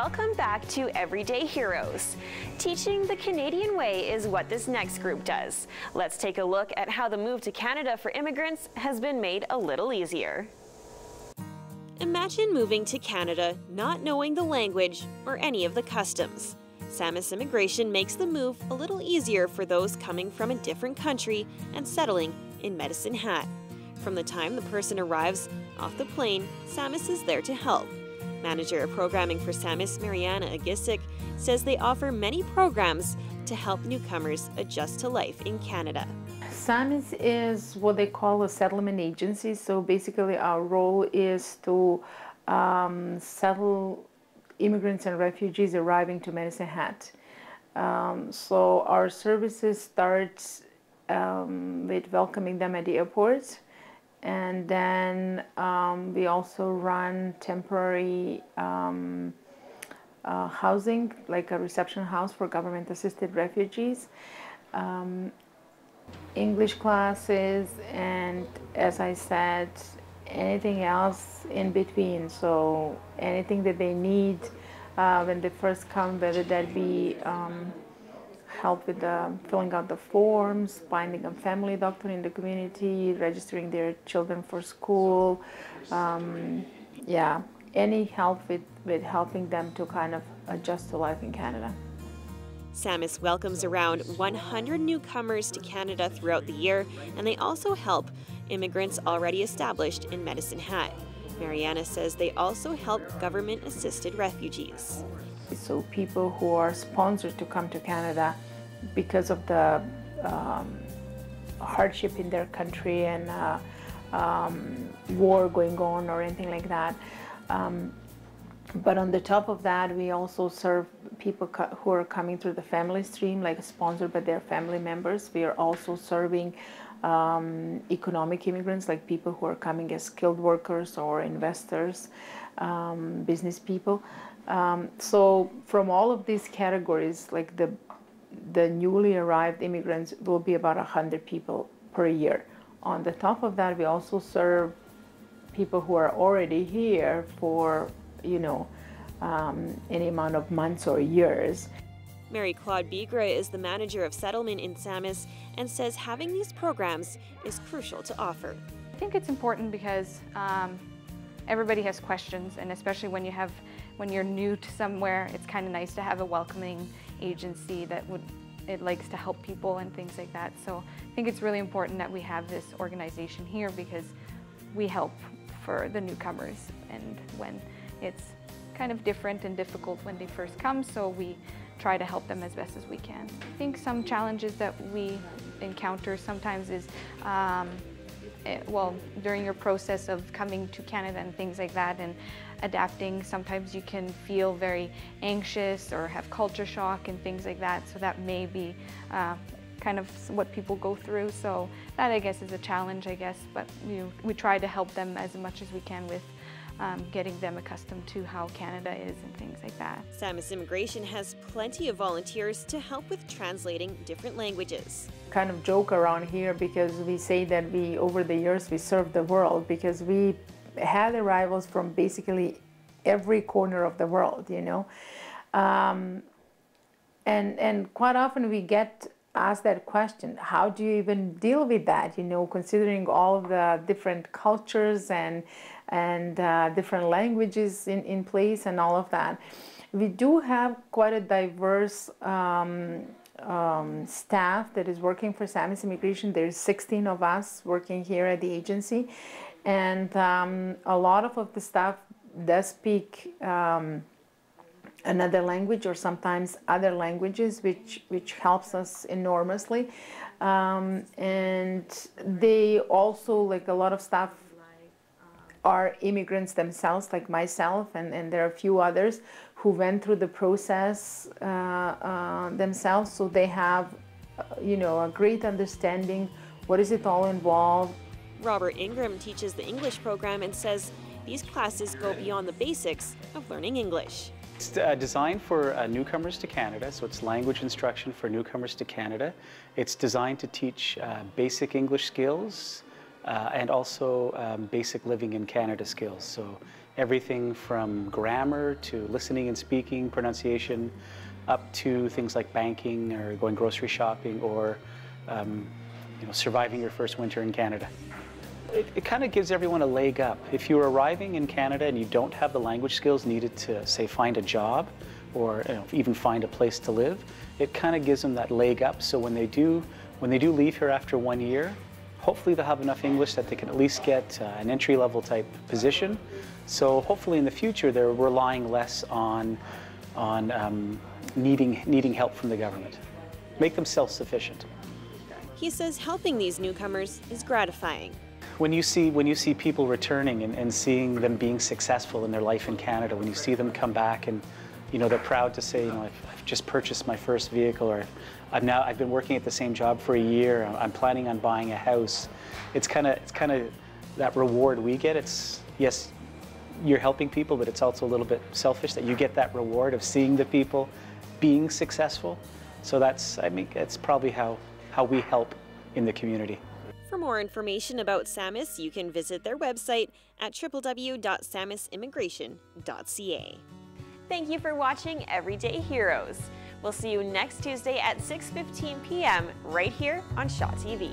Welcome back to Everyday Heroes. Teaching the Canadian way is what this next group does. Let's take a look at how the move to Canada for immigrants has been made a little easier. Imagine moving to Canada not knowing the language or any of the customs. Saamis Immigration makes the move a little easier for those coming from a different country and settling in Medicine Hat. From the time the person arrives off the plane, Saamis is there to help. Manager of Programming for Saamis, Mariana Agisic, says they offer many programs to help newcomers adjust to life in Canada. Saamis is what they call a settlement agency. So basically our role is to settle immigrants and refugees arriving to Medicine Hat. So our services start with welcoming them at the airport. And then we also run temporary housing, like a reception house for government-assisted refugees, English classes, and as I said, anything else in between. So anything that they need when they first come, whether that be help with filling out the forms, finding a family doctor in the community, registering their children for school, yeah, any help with helping them to kind of adjust to life in Canada. Saamis welcomes around 100 newcomers to Canada throughout the year, and they also help immigrants already established in Medicine Hat. Mariana says they also help government-assisted refugees. So people who are sponsored to come to Canada because of the hardship in their country and war going on or anything like that. But on the top of that, we also serve people who are coming through the family stream, like sponsored by their family members. We are also serving economic immigrants, like people who are coming as skilled workers or investors, business people. So from all of these categories, like the newly arrived immigrants will be about 100 people per year. On the top of that, we also serve people who are already here for, you know, any amount of months or years. Mary Claude Bigra is the manager of settlement in Saamis and says having these programs is crucial to offer. I think it's important because everybody has questions, and especially when you're new to somewhere, it's kind of nice to have a welcoming agency that likes to help people and things like that. So I think it's really important that we have this organization here because we help for the newcomers and when it's kind of different and difficult when they first come, so we try to help them as best as we can. I think some challenges that we encounter sometimes is well, during your process of coming to Canada and things like that and adapting, sometimes you can feel very anxious or have culture shock and things like that. So that may be kind of what people go through. So that, I guess, is a challenge, I guess. But we try to help them as much as we can with getting them accustomed to how Canada is and things like that. Saamis Immigration has plenty of volunteers to help with translating different languages. Kind of joke around here because we say that over the years, we serve the world because we had arrivals from basically every corner of the world, you know. And quite often we get asked that question, how do you even deal with that, you know, considering all of the different cultures and different languages in place and all of that. We do have quite a diverse staff that is working for Saamis Immigration. There's 16 of us working here at the agency, and a lot of the staff does speak another language or sometimes other languages, which helps us enormously. And they also, like a lot of staff, are immigrants themselves, like myself, and there are a few others who went through the process themselves, so they have, you know, a great understanding what is it all involved. Robert Ingram teaches the English program and says these classes go beyond the basics of learning English. It's designed for newcomers to Canada, so it's language instruction for newcomers to Canada. It's designed to teach basic English skills and also basic living in Canada skills. So everything from grammar to listening and speaking, pronunciation, up to things like banking or going grocery shopping or surviving your first winter in Canada. It kind of gives everyone a leg up. If you're arriving in Canada and you don't have the language skills needed to, say, find a job or even find a place to live, it kind of gives them that leg up. So when they do leave here after 1 year, hopefully they'll have enough English that they can at least get an entry-level type position. So hopefully in the future they're relying less on needing help from the government. Make them self-sufficient. He says helping these newcomers is gratifying. When you see people returning and seeing them being successful in their life in Canada, when you see them come back and they're proud to say, I've just purchased my first vehicle, or I've been working at the same job for a year, I'm planning on buying a house. It's kind of that reward we get. It's, yes, you're helping people, but it's also a little bit selfish that you get that reward of seeing the people being successful. So that's probably how we help in the community. For more information about Saamis, you can visit their website at www.saamisimmigration.ca. Thank you for watching Everyday Heroes. We'll see you next Tuesday at 6:15 p.m. right here on Shaw TV.